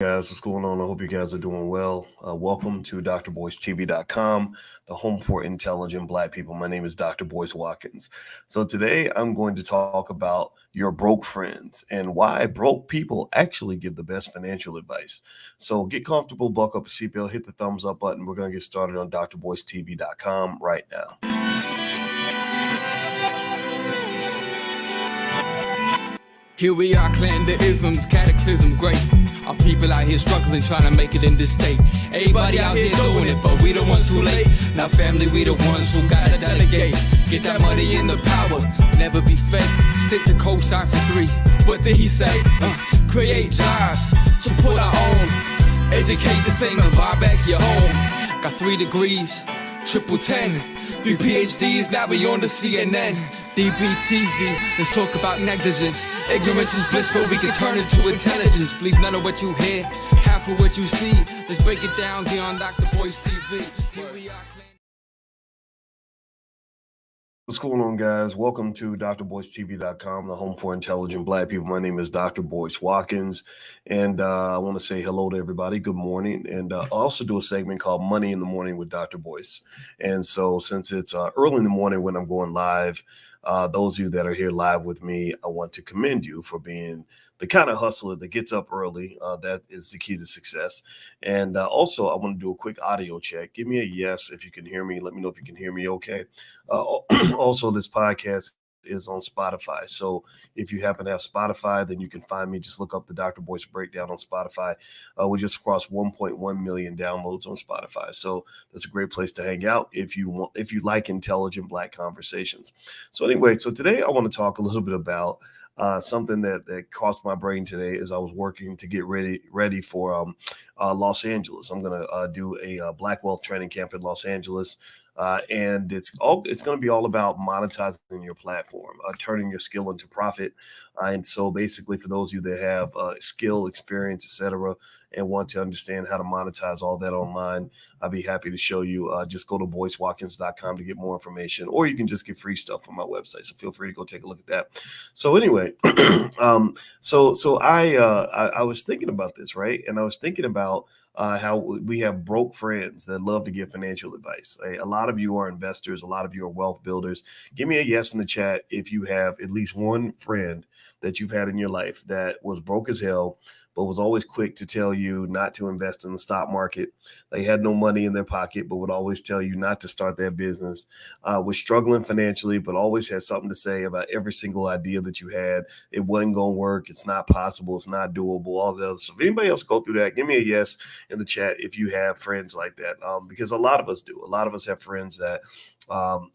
Guys, what's going on? I hope you guys are doing well. Welcome to drboycetv.com, the home for intelligent Black people. My name is Dr. Boyce Watkins. So today I'm going to talk about your broke friends and why broke people actually give the best financial advice. So get comfortable, buckle up a seatbelt, hit the thumbs up button. We're going to get started on drboycetv.com right now. Here we are, clan the isms, cataclysm, great. Our people out here struggling, trying to make it in this state. Everybody out here doing it, but we the ones too late. Now family, we the ones who gotta delegate. Get that money in the power, never be fake. Stick to cosign for 3. What did he say? Create jobs, support our own. Educate the same and buy back your home. Got 3 degrees, triple 10. 3 PhDs, now we on the CNN. DBTV, let's talk about negligence. Ignorance is bliss, but we can turn it to intelligence. Believe none of what you hear, half of what you see. Let's break it down here on Dr. Boyce TV. Here we are. What's going on, guys? Welcome to drboycetv.com, the home for intelligent Black people. My name is Dr. Boyce Watkins, and I want to say hello to everybody. Good morning. And I also do a segment called Money in the Morning with Dr. Boyce. And so since it's early in the morning when I'm going live, those of you that are here live with me, I want to commend you for being the kind of hustler that gets up early. That is the key to success. And also, I want to do a quick audio check. Give me a yes if you can hear me. Let me know if you can hear me okay. Also, this podcast is on Spotify. So if you happen to have Spotify, then you can find me. Just look up the Dr. Boyce Breakdown on Spotify. We just crossed 1.1 million downloads on Spotify. So that's a great place to hang out if you like intelligent Black conversations. So anyway, so today I want to talk a little bit about something that crossed my brain today as I was working to get ready for Los Angeles. I'm going to do a Black Wealth training camp in Los Angeles. And it's going to be all about monetizing your platform, turning your skill into profit. And so basically for those of you that have skill, experience, etc., and want to understand how to monetize all that online, I'll be happy to show you. Just go to boycewatkins.com to get more information, or you can just get free stuff from my website. So feel free to go take a look at that. So anyway, so I was thinking about this, right? And I was thinking about how we have broke friends that love to give financial advice. A lot of you are investors. A lot of you are wealth builders. Give me a yes in the chat if you have at least one friend that you've had in your life that was broke as hell, but was always quick to tell you not to invest in the stock market. They had no money in their pocket, but would always tell you not to start their business. Was struggling financially, but always had something to say about every single idea that you had. It wasn't going to work. It's not possible. It's not doable. All the other stuff. If anybody else go through that, give me a yes in the chat if you have friends like that, because a lot of us do. A lot of us have friends that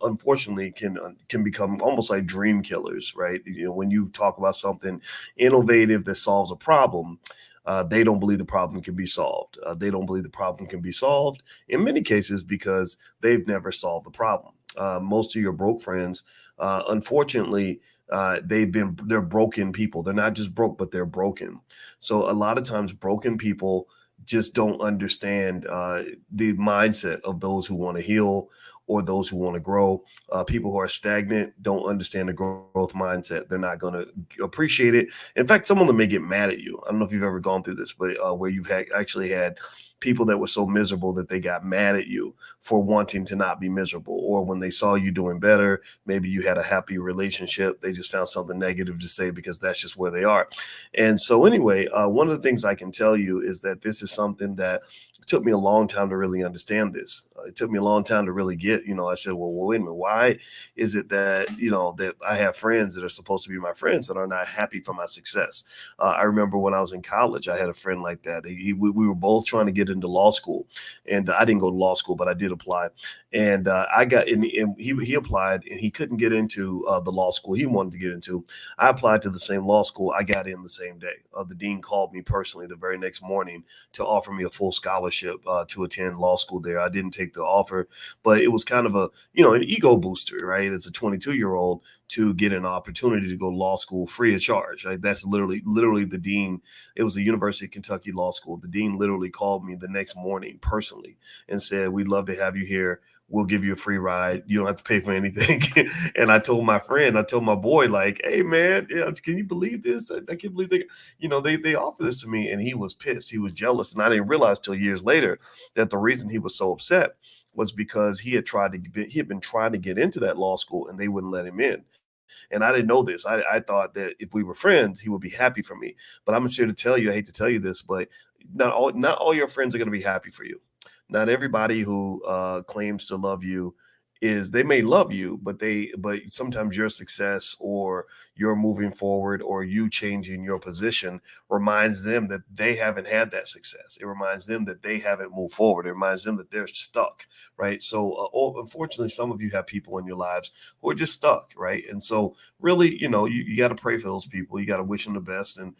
unfortunately can become almost like dream killers, right? You know, when you talk about something innovative that solves a problem, they don't believe the problem can be solved. They don't believe the problem can be solved in many cases because they've never solved the problem. Most of your broke friends, unfortunately, they're broken people. They're not just broke, but they're broken. So a lot of times broken people just don't understand the mindset of those who want to heal or those who want to grow. People who are stagnant don't understand the growth mindset. They're not going to appreciate it. In fact, some of them may get mad at you. I don't know if you've ever gone through this, but where you've actually had people that were so miserable that they got mad at you for wanting to not be miserable. Or when they saw you doing better, maybe you had a happy relationship, they just found something negative to say because that's just where they are. And so anyway, one of the things I can tell you is that this is something that it took me a long time to really understand this. It took me a long time to really get, I said, well, wait a minute, why is it that, that I have friends that are supposed to be my friends that are not happy for my success? I remember when I was in college, I had a friend like that. We were both trying to get into law school, and I didn't go to law school, but I did apply. And I got in, and he applied, and he couldn't get into the law school he wanted to get into. I applied to the same law school. I got in the same day. The dean called me personally the very next morning to offer me a full scholarship to attend law school there. I didn't take the offer, but it was kind of an ego booster, right? As a 22-year-old to get an opportunity to go to law school free of charge, right? That's literally the dean. It was the University of Kentucky Law School. The dean literally called me the next morning personally and said, "We'd love to have you here. we'll give you a free ride. You don't have to pay for anything. And I told my friend, I told my boy, like, hey man, yeah, can you believe this? I can't believe they offered this to me. And he was pissed. He was jealous. And I didn't realize till years later that the reason he was so upset was because he had been trying to get into that law school and they wouldn't let him in. And I didn't know this. I thought that if we were friends, he would be happy for me. But I'm here to tell you, I hate to tell you this, but not all your friends are going to be happy for you. Not everybody who claims to love you they may love you, but sometimes your success or your moving forward or you changing your position reminds them that they haven't had that success. It reminds them that they haven't moved forward. It reminds them that they're stuck, right? So unfortunately, some of you have people in your lives who are just stuck, right? And so really, you got to pray for those people. You got to wish them the best and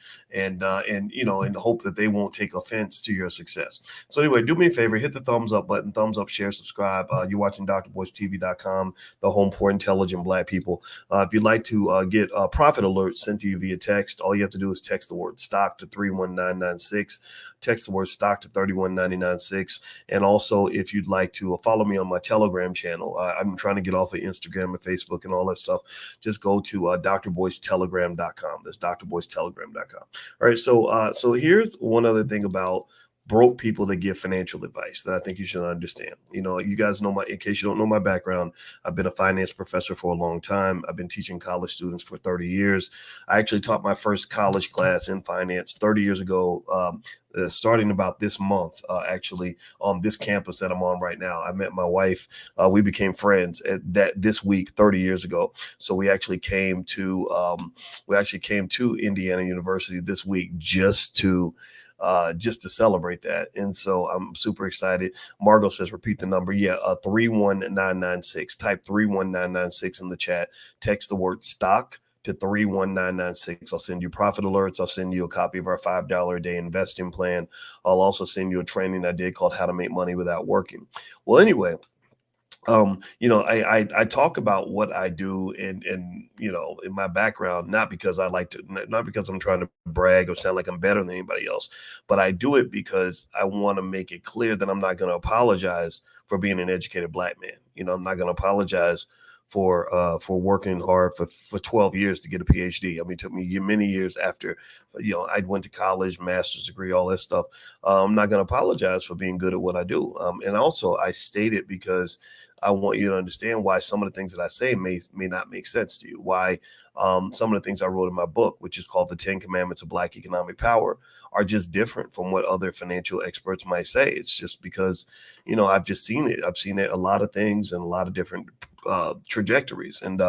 hope that they won't take offense to your success. So anyway, do me a favor, hit the thumbs up button, thumbs up, share, subscribe. You're watching drboycetv.com, the home for intelligent Black people. If you'd like to get profit alerts sent to you via text, all you have to do is text the word stock to 31996. Text the word stock to 31996. And also, if you'd like to follow me on my Telegram channel, I'm trying to get off of Instagram and Facebook and all that stuff. Just go to drboycetelegram.com. That's drboycetelegram.com. All right. So here's one other thing about broke people that give financial advice that I think you should understand. You guys know in case you don't know my background, I've been a finance professor for a long time. I've been teaching college students for 30 years. I actually taught my first college class in finance 30 years ago, starting about this month, actually, on this campus that I'm on right now. I met my wife. We became friends this week 30 years ago. So we actually came to Indiana University this week just to celebrate that. And so I'm super excited. Margot says, repeat the number. Yeah, 31996. Type 31996 in the chat. Text the word stock to 31996. I'll send you profit alerts. I'll send you a copy of our $5 a day investing plan. I'll also send you a training I did called How to Make Money Without Working. Well, anyway, I talk about what I do in my background, not because I'm trying to brag or sound like I'm better than anybody else, but I do it because I want to make it clear that I'm not going to apologize for being an educated Black man. I'm not going to apologize for working hard for 12 years to get a PhD. I mean, it took me many years after, I went to college, master's degree, all that stuff. I'm not going to apologize for being good at what I do. And also I state it because I want you to understand why some of the things that I say may not make sense to you. Why some of the things I wrote in my book, which is called The 10 Commandments of Black Economic Power, are just different from what other financial experts might say. It's just because, I've just seen it. I've seen it a lot of things and a lot of different trajectories. And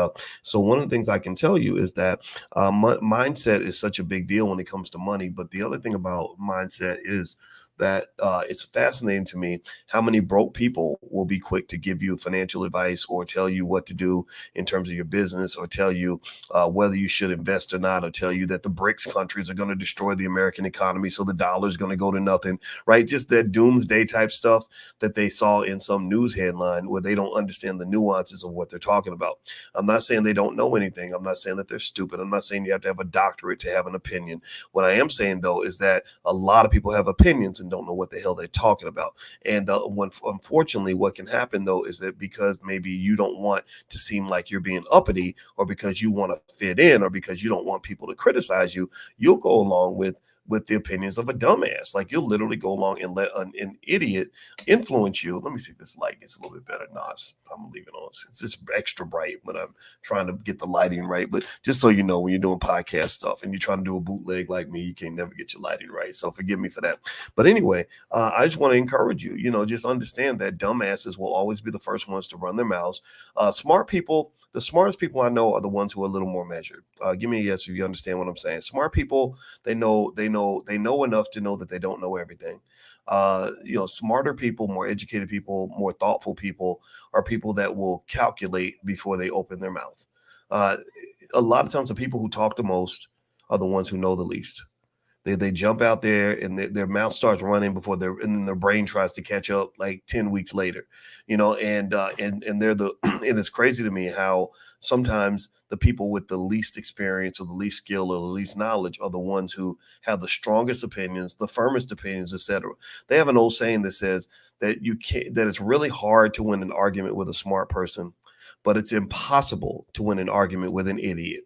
so one of the things I can tell you is that mindset is such a big deal when it comes to money. But the other thing about mindset is that it's fascinating to me how many broke people will be quick to give you financial advice or tell you what to do in terms of your business, or tell you whether you should invest or not, or tell you that the BRICS countries are going to destroy the American economy, so the dollar is going to go to nothing, right? Just that doomsday type stuff that they saw in some news headline where they don't understand the nuances of what they're talking about. I'm not saying they don't know anything. I'm not saying that they're stupid. I'm not saying you have to have a doctorate to have an opinion. What I am saying, though, is that a lot of people have opinions and don't know what the hell they're talking about. And unfortunately, what can happen, though, is that because maybe you don't want to seem like you're being uppity, or because you want to fit in, or because you don't want people to criticize you, you'll go along with the opinions of a dumbass. Like, you'll literally go along and let an idiot influence you. Let me see if this light gets a little bit better. No, I'm leaving it on. It's just extra bright when I'm trying to get the lighting right. But just so you know, when you're doing podcast stuff and you're trying to do a bootleg like me, you can never get your lighting right. So forgive me for that. But anyway, I just want to encourage you, just understand that dumbasses will always be the first ones to run their mouths. Smart people, the smartest people I know are the ones who are a little more measured. Give me a yes if you understand what I'm saying. Smart people, they know enough to know that they don't know everything. Smarter people, more educated people, more thoughtful people are people that will calculate before they open their mouth. A lot of times the people who talk the most are the ones who know the least. They jump out there and their mouth starts running before and then their brain tries to catch up like 10 weeks later, and they're and it's crazy to me how sometimes the people with the least experience or the least skill or the least knowledge are the ones who have the strongest opinions, the firmest opinions, etc. They have an old saying that says that it's really hard to win an argument with a smart person, but it's impossible to win an argument with an idiot.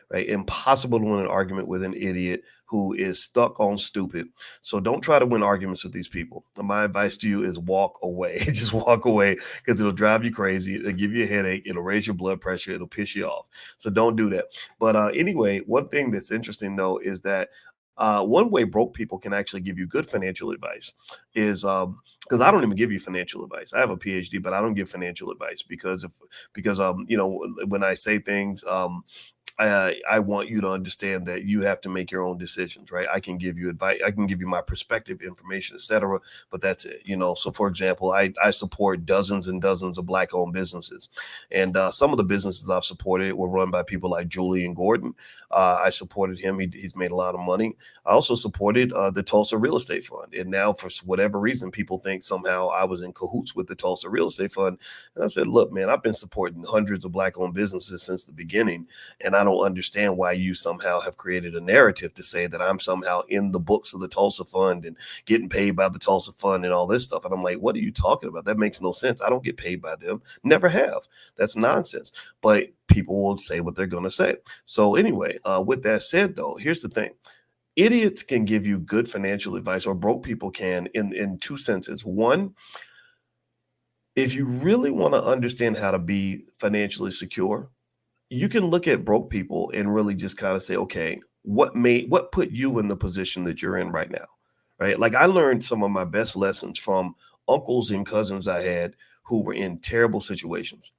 Right? Impossible to win an argument with an idiot who is stuck on stupid. So don't try to win arguments with these people. My advice to you is walk away. Just walk away, because it'll drive you crazy. It'll give you a headache. It'll raise your blood pressure. It'll piss you off. So don't do that. But anyway, one thing that's interesting though is that one way broke people can actually give you good financial advice is because I don't even give you financial advice. I have a PhD, but I don't give financial advice because when I say things, I want you to understand that you have to make your own decisions, right? I can give you advice, I can give you my perspective, information, etc., but that's it. So for example, I support dozens and dozens of Black-owned businesses, and some of the businesses I've supported were run by people like Julian Gordon. I supported him; he's made a lot of money. I also supported the Tulsa Real Estate Fund, and now for whatever reason, people think somehow I was in cahoots with the Tulsa Real Estate Fund. And I said, look, man, I've been supporting hundreds of Black-owned businesses since the beginning, and I don't understand why you somehow have created a narrative to say that I'm somehow in the books of the Tulsa Fund and getting paid by the Tulsa Fund and all this stuff. And I'm like, what are you talking about? That makes no sense. I don't get paid by them. Never have. That's nonsense. But people will say what they're going to say. So anyway, with that said, though, here's the thing. Idiots can give you good financial advice, or broke people can, in two senses. One, if you really want to understand how to be financially secure, you can look at broke people and really just kind of say, okay, what put you in the position that you're in right now, right? Like I learned some of my best lessons from uncles and cousins I had who were in terrible situations.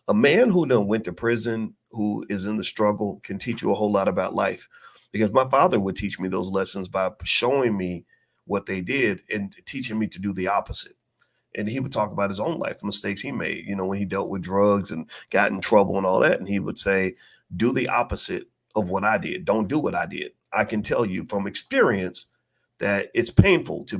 A man who done went to prison, who is in the struggle, can teach you a whole lot about life, because my father would teach me those lessons by showing me what they did and teaching me to do the opposite. And he would talk about his own life, mistakes he made, when he dealt with drugs and got in trouble and all that. And he would say, do the opposite of what I did. Don't do what I did. I can tell you from experience that it's painful to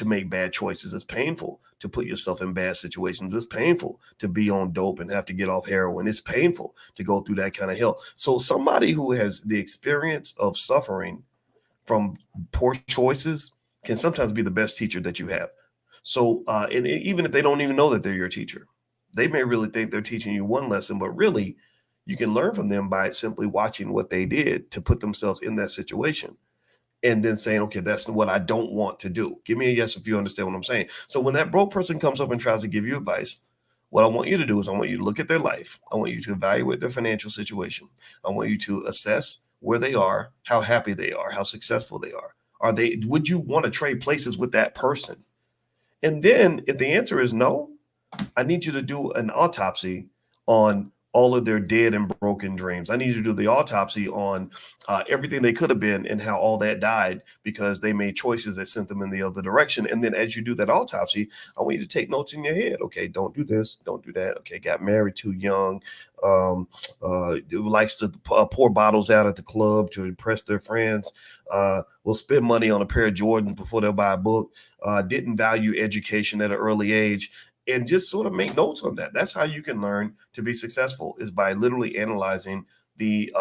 make bad choices. It's painful to put yourself in bad situations. It's painful to be on dope and have to get off heroin. It's painful to go through that kind of hell. So somebody who has the experience of suffering from poor choices can sometimes be the best teacher that you have. So, and even if they don't even know that they're your teacher, they may really think they're teaching you one lesson, but really you can learn from them by simply watching what they did to put themselves in that situation and then saying, okay, that's what I don't want to do. Give me a yes if you understand what I'm saying. So when that broke person comes up and tries to give you advice, what I want you to do is I want you to look at their life. I want you to evaluate their financial situation. I want you to assess where they are, how happy they are, how successful they are. Would you want to trade places with that person? And then if the answer is no, I need you to do an autopsy on all of their dead and broken dreams. I need you to do the autopsy on everything they could have been and how all that died because they made choices that sent them in the other direction. And then as you do that autopsy, I want you to take notes in your head. Okay, don't do this, don't do that. Okay, got married too young. Likes to pour bottles out at the club to impress their friends. Will spend money on a pair of Jordans before they'll buy a book. Didn't value education at an early age. And just sort of make notes on that. That's how you can learn to be successful, is by literally analyzing the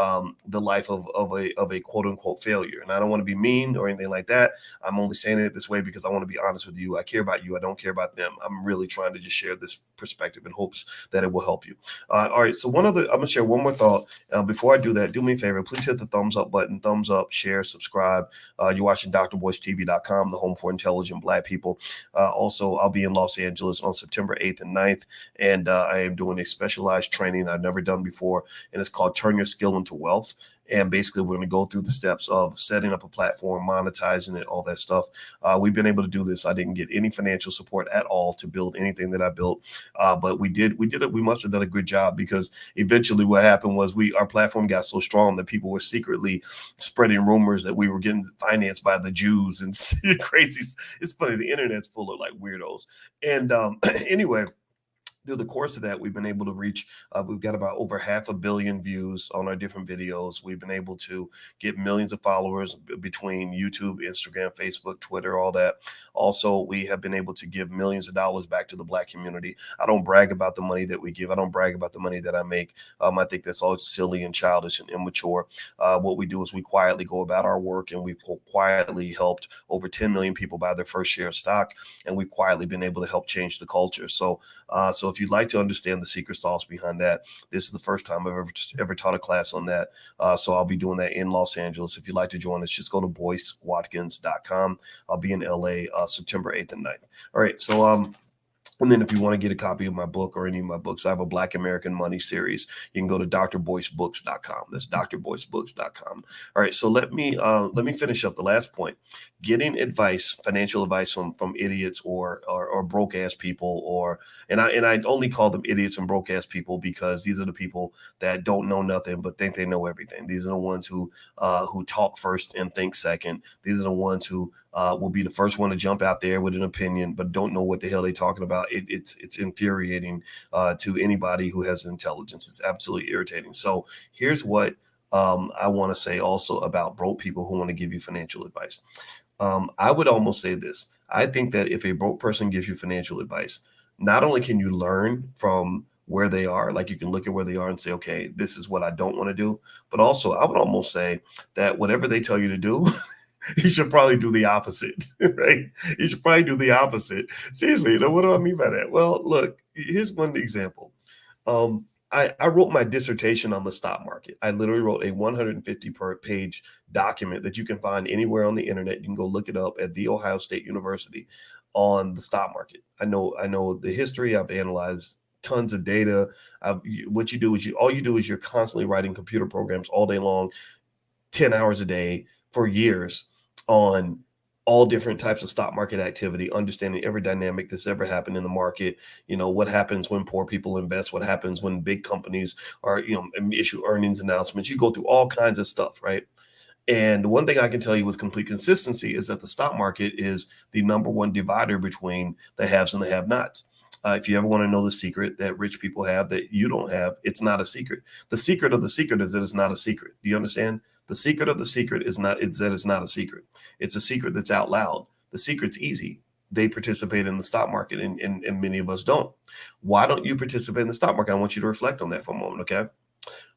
life of a quote unquote failure. And I don't want to be mean or anything like that. I'm only saying it this way because I want to be honest with you. I care about you. I don't care about them. I'm really trying to just share this perspective in hopes that it will help you. All right. So I'm going to share one more thought. Before I do that, do me a favor. Please hit the thumbs up button, thumbs up, share, subscribe. You're watching drboycetv.com, the home for intelligent Black people. Also, I'll be in Los Angeles on September 8th and 9th. And I am doing a specialized training I've never done before. And it's called Turn Your Skill into Wealth. And basically, we're going to go through the steps of setting up a platform, monetizing it, all that stuff. We've been able to do this. I didn't get any financial support at all to build anything that I built. But we did it. We must have done a good job, because eventually what happened was our platform got so strong that people were secretly spreading rumors that we were getting financed by the Jews and crazy. It's funny. The internet's full of like weirdos. And anyway, through the course of that, we've been able to reach, we've got about over 500 million views on our different videos. We've been able to get millions of followers between YouTube, Instagram, Facebook, Twitter, all that. Also, we have been able to give millions of dollars back to the Black community. I don't brag about the money that we give. I don't brag about the money that I make. I think that's all silly and childish and immature. What we do is we quietly go about our work, and we've quietly helped over 10 million people buy their first share of stock, and we've quietly been able to help change the culture. So if you'd like to understand the secret sauce behind that, this is the first time I've ever taught a class on that. So I'll be doing that in Los Angeles. If you'd like to join us, just go to boycewatkins.com. I'll be in LA September 8th and 9th. All right. And then if you want to get a copy of my book or any of my books, I have a Black American Money series. You can go to drboycebooks.com. That's drboycebooks.com. All right. So let me finish up the last point. Getting advice, financial advice from idiots or broke ass people, and I only call them idiots and broke ass people because these are the people that don't know nothing but think they know everything. These are the ones who talk first and think second. These are the ones who will be the first one to jump out there with an opinion, but don't know what the hell they're talking about. It's infuriating to anybody who has intelligence. It's absolutely irritating. So here's what I want to say also about broke people who want to give you financial advice. I would almost say this. I think that if a broke person gives you financial advice, not only can you learn from where they are, like you can look at where they are and say, okay, this is what I don't want to do. But also, I would almost say that whatever they tell you to do, you should probably do the opposite, right? You should probably do the opposite. Seriously, what do I mean by that? Well, look, here's one example. I wrote my dissertation on the stock market. I literally wrote a 150-page document that you can find anywhere on the internet. You can go look it up at The Ohio State University on the stock market. I know the history. I've analyzed tons of data. What you do is you're constantly writing computer programs all day long, 10 hours a day for years on all different types of stock market activity, understanding every dynamic that's ever happened in the market. What happens when poor people invest, what happens when big companies are, issue earnings announcements. You go through all kinds of stuff, right? And one thing I can tell you with complete consistency is that the stock market is the number one divider between the haves and the have-nots. If you ever want to know the secret that rich people have that you don't have, it's not a secret. The secret of the secret is that it's not a secret. Do you understand? The secret of the secret is that it's not a secret. It's a secret that's out loud. The secret's easy. They participate in the stock market, and many of us don't. Why don't you participate in the stock market? I want you to reflect on that for a moment, okay?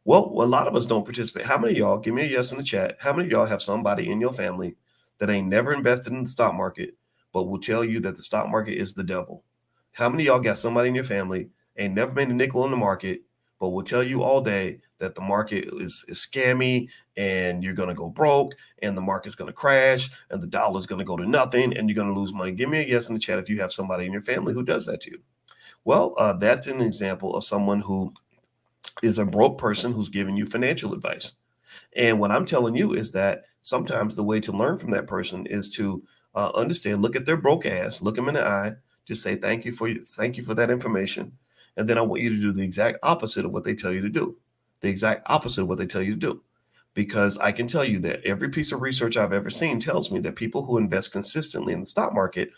Well, a lot of us don't participate. How many of y'all, give me a yes in the chat, how many of y'all have somebody in your family that ain't never invested in the stock market, but will tell you that the stock market is the devil? How many of y'all got somebody in your family, ain't never made a nickel in the market, but will tell you all day that the market is scammy and you're going to go broke and the market's going to crash and the dollar's going to go to nothing and you're going to lose money? Give me a yes in the chat if you have somebody in your family who does that to you. Well, that's an example of someone who is a broke person who's giving you financial advice. And what I'm telling you is that sometimes the way to learn from that person is to understand, look at their broke ass, look them in the eye, just say, thank you for that information. And then I want you to do the exact opposite of what they tell you to do. The exact opposite of what they tell you to do. Because I can tell you that every piece of research I've ever seen tells me that people who invest consistently in the stock market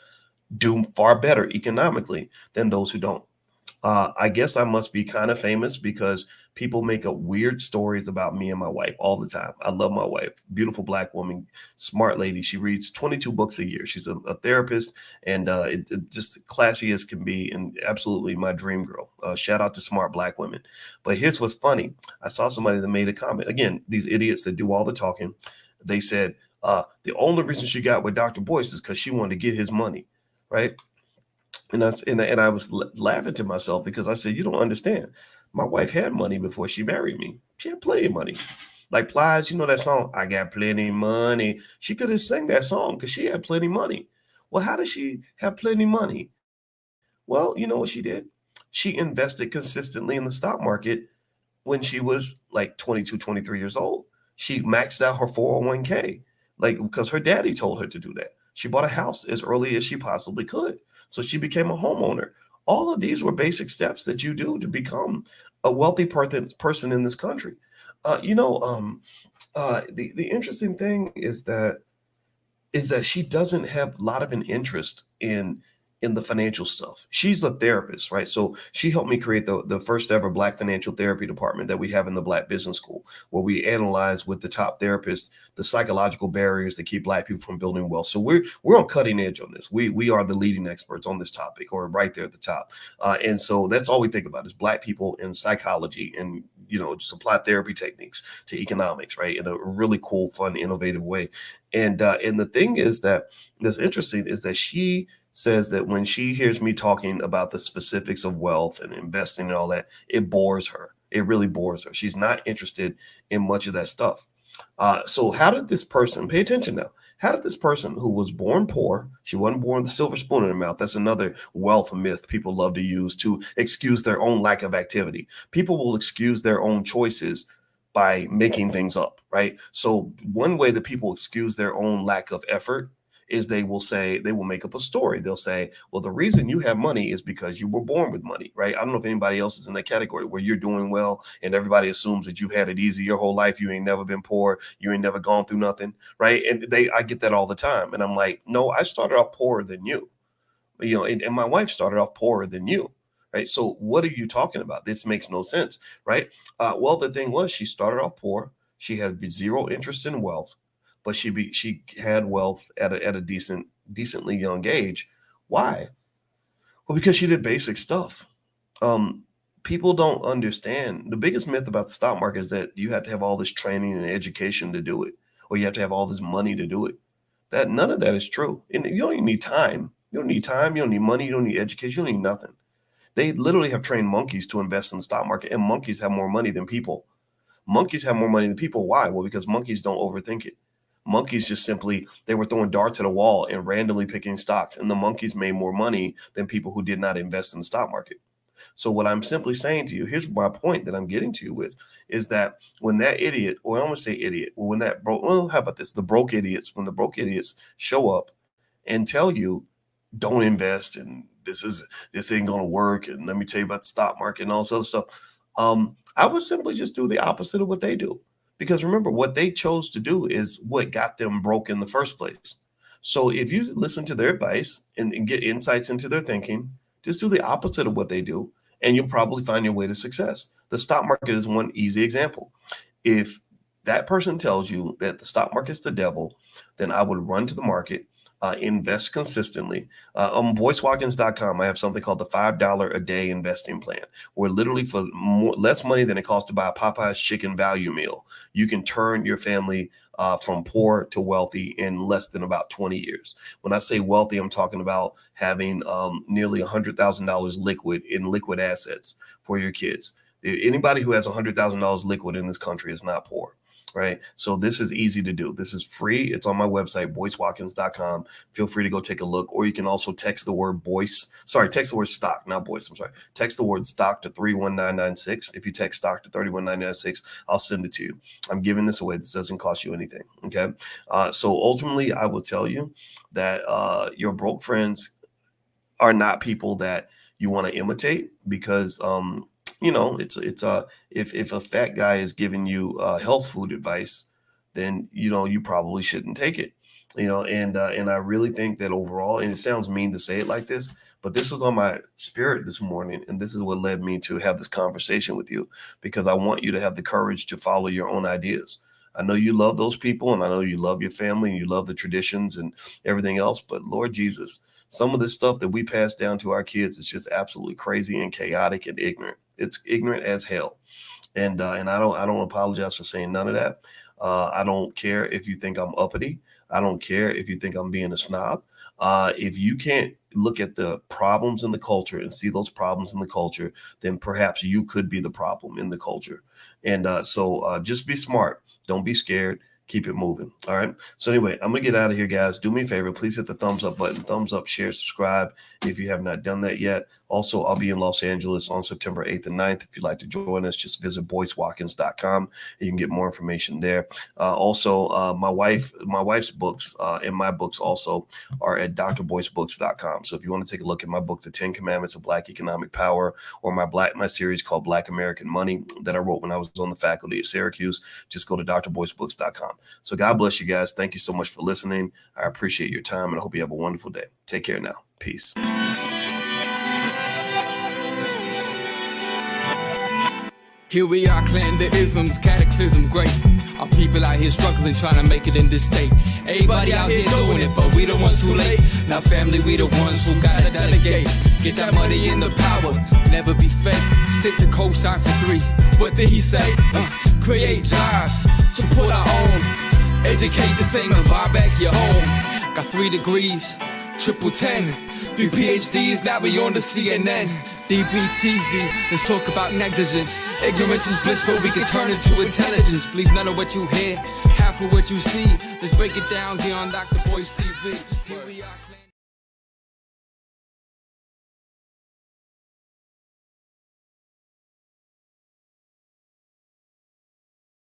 do far better economically than those who don't. I guess I must be kind of famous because people make up weird stories about me and my wife all the time. I love my wife, beautiful Black woman, smart lady. She reads 22 books a year. She's a therapist and just classy as can be, and absolutely my dream girl. Shout out to smart Black women. But here's what's funny. I saw somebody that made a comment. Again, these idiots that do all the talking. They said the only reason she got with Dr. Boyce is because she wanted to get his money, right? And I was laughing to myself because I said, you don't understand. My wife had money before she married me. She had plenty of money. Like Plies, you know that song, I got plenty of money. She could have sang that song because she had plenty of money. Well, how does she have plenty of money? Well, you know what she did? She invested consistently in the stock market when she was like 22, 23 years old. She maxed out her 401k, like because her daddy told her to do that. She bought a house as early as she possibly could. So she became a homeowner. All of these were basic steps that you do to become a wealthy person in this country. The interesting thing is that she doesn't have a lot of an interest in in the financial stuff. She's a therapist, right? So she helped me create the first ever Black financial therapy department that we have in the Black Business School, where we analyze with the top therapists the psychological barriers that keep Black people from building wealth. So we're on cutting edge on this. We are the leading experts on this topic, or right there at the top. And so that's all we think about is Black people in psychology and just apply therapy techniques to economics, right? In a really cool, fun, innovative way. And the thing is that's interesting is that she says that when she hears me talking about the specifics of wealth and investing and all that, it bores her. It really bores her. She's not interested in much of that stuff. So how did this person, pay attention now, how did this person who was born poor, she wasn't born with a silver spoon in her mouth. That's another wealth myth people love to use to excuse their own lack of activity. People will excuse their own choices by making things up, right? So one way that people excuse their own lack of effort is they will make up a story. They'll say, well, the reason you have money is because you were born with money, right? I don't know if anybody else is in that category where you're doing well and everybody assumes that you had it easy your whole life. You ain't never been poor. You ain't never gone through nothing, right? And I get that all the time. And I'm like, no, I started off poorer than you, and my wife started off poorer than you. Right. So what are you talking about? This makes no sense. Right. Well, the thing was, she started off poor. She had zero interest in wealth, but she had wealth at a decently young age. Why? Well, because she did basic stuff. Um, People don't understand. The biggest myth about the stock market is that you have to have all this training and education to do it, or you have to have all this money to do it. That none of that is true. And you don't even need time. You don't need time. You don't need money. You don't need education. You don't need nothing. They literally have trained monkeys to invest in the stock market, and monkeys have more money than people. Monkeys have more money than people. Why? Well, because monkeys don't overthink it. Monkeys just simply, they were throwing darts at a wall and randomly picking stocks, and the monkeys made more money than people who did not invest in the stock market. So what I'm simply saying to you, here's my point that I'm getting to you with, is that when that idiot, or I don't want to say idiot, well, when that broke, well, how about this? When the broke idiots show up and tell you, don't invest and this ain't gonna work, and let me tell you about the stock market and all this other stuff. I would simply just do the opposite of what they do. Because remember, what they chose to do is what got them broke in the first place. So if you listen to their advice and get insights into their thinking, just do the opposite of what they do, and you'll probably find your way to success. The stock market is one easy example. If that person tells you that the stock market is the devil, then I would run to the market, invest consistently. On BoyceWatkins.com, I have something called the $5 a day investing plan, where literally for less money than it costs to buy a Popeye's chicken value meal, you can turn your family from poor to wealthy in less than about 20 years. When I say wealthy, I'm talking about having nearly $100,000 liquid assets for your kids. Anybody who has $100,000 liquid in this country is not poor. Right. So this is easy to do. This is free. It's on my website, BoyceWatkins.com. Feel free to go take a look, or you can also text the word text the word stock, not Boyce. I'm sorry. Text the word stock to 31996. If you text stock to 31996, I'll send it to you. I'm giving this away. This doesn't cost you anything. Okay. So ultimately, I will tell you that your broke friends are not people that you want to imitate, because if a fat guy is giving you health food advice, then you probably shouldn't take it. And I really think that overall, and it sounds mean to say it like this, but this was on my spirit this morning, and this is what led me to have this conversation with you, because I want you to have the courage to follow your own ideas. I know you love those people, and I know you love your family, and you love the traditions and everything else, but Lord Jesus, some of this stuff that we pass down to our kids is just absolutely crazy and chaotic and ignorant. It's ignorant as hell. And I don't apologize for saying none of that. I don't care if you think I'm uppity. I don't care if you think I'm being a snob. If you can't look at the problems in the culture and see those problems in the culture, then perhaps you could be the problem in the culture. And so just be smart. Don't be scared. Keep it moving. All right. So anyway, I'm going to get out of here, guys. Do me a favor. Please hit the thumbs up button, thumbs up, share, subscribe if you have not done that yet. Also, I'll be in Los Angeles on September 8th and 9th. If you'd like to join us, just visit BoyceWatkins.com and you can get more information there. Also, my wife's books and my books also are at drboycebooks.com. So if you want to take a look at my book, The 10 Commandments of Black Economic Power, or my series called Black American Money that I wrote when I was on the faculty at Syracuse, just go to drboycebooks.com. So God bless you guys. Thank you so much for listening. I appreciate your time, and I hope you have a wonderful day. Take care now. Peace. Here we are, clan the isms, cataclysm, great. Our people out here struggling, trying to make it in this state. Everybody out here doing it, but we the ones who late. Now family, we the ones who gotta delegate. Get that money in the power, never be fake. Stick to cosign for 3. What did he say? Create jobs, support our own. Educate the same and buy back your home. Got 3 degrees, triple 10. 3 PhDs, now we on the CNN. DBTV, let's talk about negligence. Ignorance is bliss, but we can turn it to intelligence. Believe none of what you hear, half of what you see. Let's break it down here on Dr. Boyce TV. Here we are.